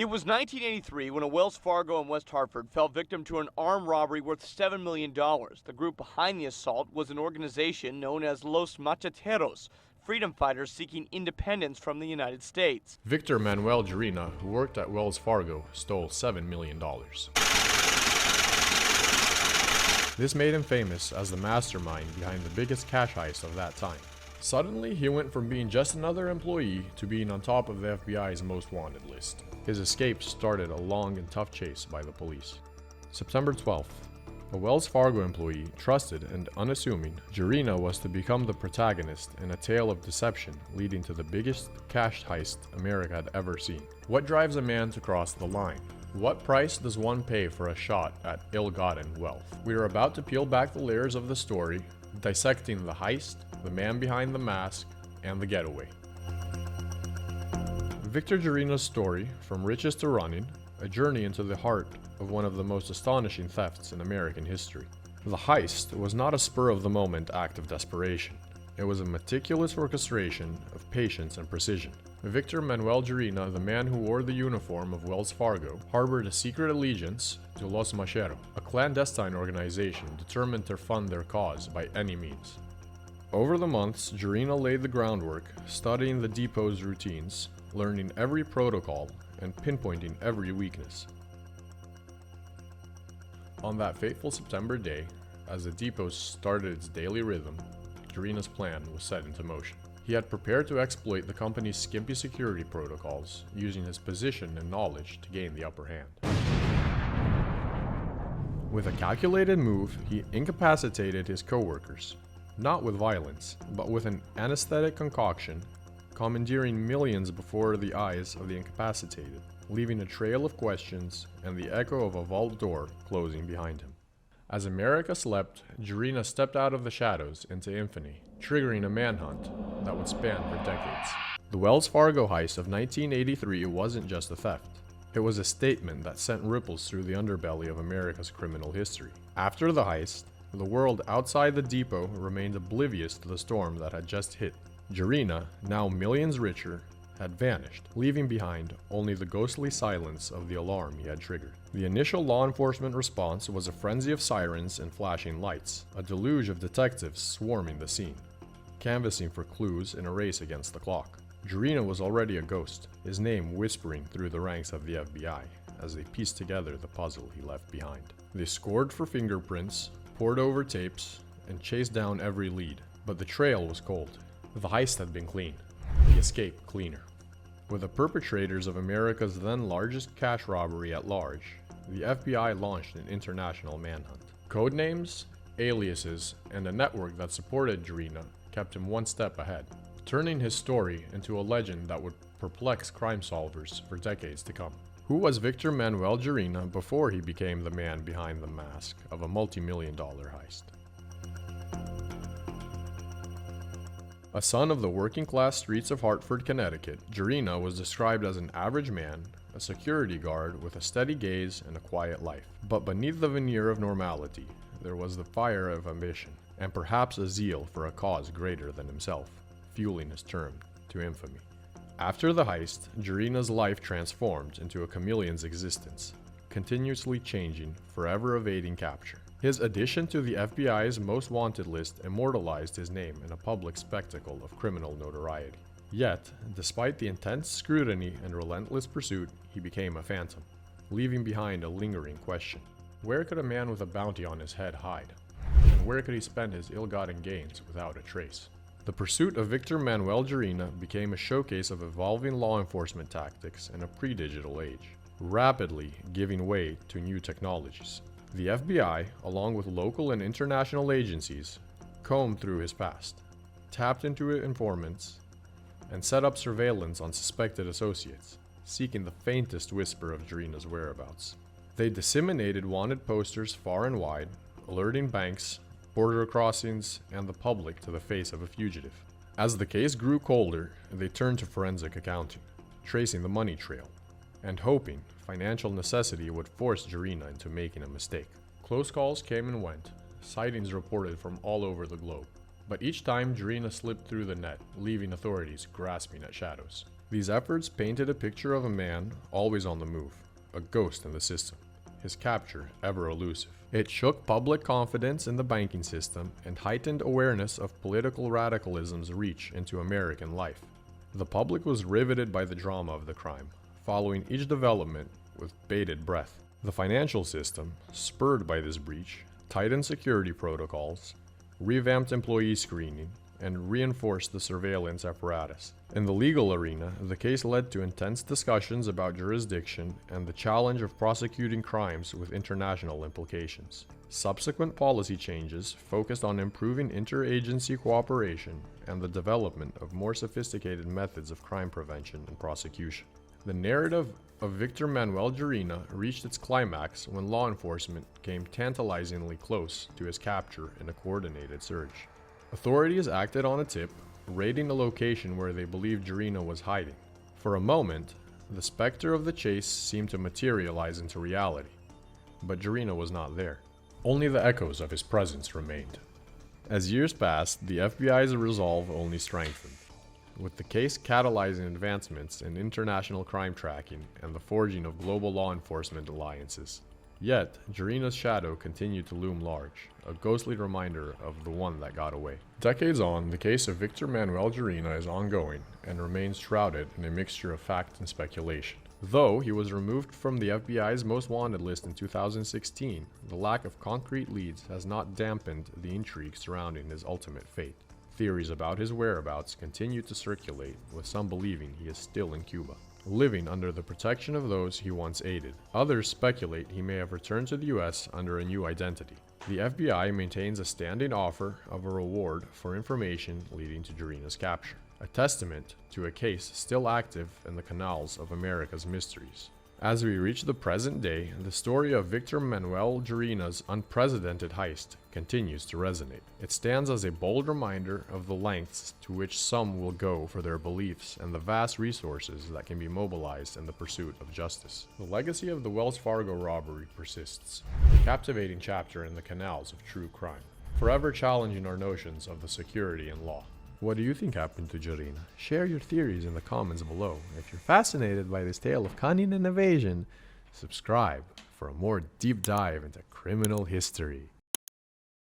It was 1983 when a Wells Fargo in West Hartford fell victim to an armed robbery worth $7 million. The group behind the assault was an organization known as Los Macheteros, freedom fighters seeking independence from the United States. Victor Manuel Gerena, who worked at Wells Fargo, stole $7 million. This made him famous as the mastermind behind the biggest cash heist of that time. Suddenly, he went from being just another employee to being on top of the FBI's most wanted list. His escape started a long and tough chase by the police. September 12th, a Wells Fargo employee, trusted and unassuming, Gerena was to become the protagonist in a tale of deception leading to the biggest cash heist America had ever seen. What drives a man to cross the line? What price does one pay for a shot at ill-gotten wealth? We are about to peel back the layers of the story, dissecting the heist, the man behind the mask, and the getaway. Victor Gerena's story, from riches to running, a journey into the heart of one of the most astonishing thefts in American history. The heist was not a spur-of-the-moment act of desperation. It was a meticulous orchestration of patience and precision. Victor Manuel Gerena, the man who wore the uniform of Wells Fargo, harbored a secret allegiance to Los Macheteros, a clandestine organization determined to fund their cause by any means. Over the months, Gerena laid the groundwork, studying the depot's routines, learning every protocol, and pinpointing every weakness. On that fateful September day, as the depot started its daily rhythm, Gerena's plan was set into motion. He had prepared to exploit the company's skimpy security protocols, using his position and knowledge to gain the upper hand. With a calculated move, he incapacitated his co-workers, not with violence, but with an anesthetic concoction, commandeering millions before the eyes of the incapacitated, leaving a trail of questions and the echo of a vault door closing behind him. As America slept, Gerena stepped out of the shadows into infamy, triggering a manhunt that would span for decades. The Wells Fargo heist of 1983 wasn't just a theft. It was a statement that sent ripples through the underbelly of America's criminal history. After the heist, the world outside the depot remained oblivious to the storm that had just hit. Gerena, now millions richer, had vanished, leaving behind only the ghostly silence of the alarm he had triggered. The initial law enforcement response was a frenzy of sirens and flashing lights, a deluge of detectives swarming the scene, canvassing for clues in a race against the clock. Gerena was already a ghost, his name whispering through the ranks of the FBI as they pieced together the puzzle he left behind. They scored for fingerprints, pored over tapes, and chased down every lead, but the trail was cold. The heist had been clean, the escape cleaner. With the perpetrators of America's then largest cash robbery at large, the FBI launched an international manhunt. Codenames, aliases, and a network that supported Gerena kept him one step ahead, turning his story into a legend that would perplex crime solvers for decades to come. Who was Victor Manuel Gerena before he became the man behind the mask of a multi-million-dollar heist? A son of the working-class streets of Hartford, Connecticut, Gerena was described as an average man, a security guard with a steady gaze and a quiet life. But beneath the veneer of normality, there was the fire of ambition, and perhaps a zeal for a cause greater than himself, fueling his turn to infamy. After the heist, Gerena's life transformed into a chameleon's existence, continuously changing, forever evading capture. His addition to the FBI's most wanted list immortalized his name in a public spectacle of criminal notoriety. Yet, despite the intense scrutiny and relentless pursuit, he became a phantom, leaving behind a lingering question. Where could a man with a bounty on his head hide? And where could he spend his ill-gotten gains without a trace? The pursuit of Victor Manuel Gerena became a showcase of evolving law enforcement tactics in a pre-digital age, rapidly giving way to new technologies. The FBI, along with local and international agencies, combed through his past, tapped into informants, and set up surveillance on suspected associates, seeking the faintest whisper of Gerena's whereabouts. They disseminated wanted posters far and wide, alerting banks, border crossings, and the public to the face of a fugitive. As the case grew colder, they turned to forensic accounting, tracing the money trail, and hoping financial necessity would force Gerena into making a mistake. Close calls came and went, sightings reported from all over the globe. But each time Gerena slipped through the net, leaving authorities grasping at shadows. These efforts painted a picture of a man always on the move, a ghost in the system, his capture ever elusive. It shook public confidence in the banking system and heightened awareness of political radicalism's reach into American life. The public was riveted by the drama of the crime, following each development with bated breath. The financial system, spurred by this breach, tightened security protocols, revamped employee screening, and reinforced the surveillance apparatus. In the legal arena, the case led to intense discussions about jurisdiction and the challenge of prosecuting crimes with international implications. Subsequent policy changes focused on improving interagency cooperation and the development of more sophisticated methods of crime prevention and prosecution. The narrative of Victor Manuel Gerena reached its climax when law enforcement came tantalizingly close to his capture in a coordinated search. Authorities acted on a tip, raiding a location where they believed Gerena was hiding. For a moment, the specter of the chase seemed to materialize into reality, but Gerena was not there. Only the echoes of his presence remained. As years passed, the FBI's resolve only strengthened, with the case catalyzing advancements in international crime tracking and the forging of global law enforcement alliances. Yet, Gerena's shadow continued to loom large, a ghostly reminder of the one that got away. Decades on, the case of Victor Manuel Gerena is ongoing and remains shrouded in a mixture of fact and speculation. Though he was removed from the FBI's most wanted list in 2016, the lack of concrete leads has not dampened the intrigue surrounding his ultimate fate. Theories about his whereabouts continue to circulate, with some believing he is still in Cuba, living under the protection of those he once aided. Others speculate he may have returned to the US under a new identity. The FBI maintains a standing offer of a reward for information leading to Gerena's capture, a testament to a case still active in the canals of America's mysteries. As we reach the present day, the story of Victor Manuel Gerena's unprecedented heist continues to resonate. It stands as a bold reminder of the lengths to which some will go for their beliefs and the vast resources that can be mobilized in the pursuit of justice. The legacy of the Wells Fargo robbery persists, a captivating chapter in the canals of true crime, forever challenging our notions of the security and law. What do you think happened to Gerena? Share your theories in the comments below. If you're fascinated by this tale of cunning and evasion, subscribe for a more deep dive into criminal history.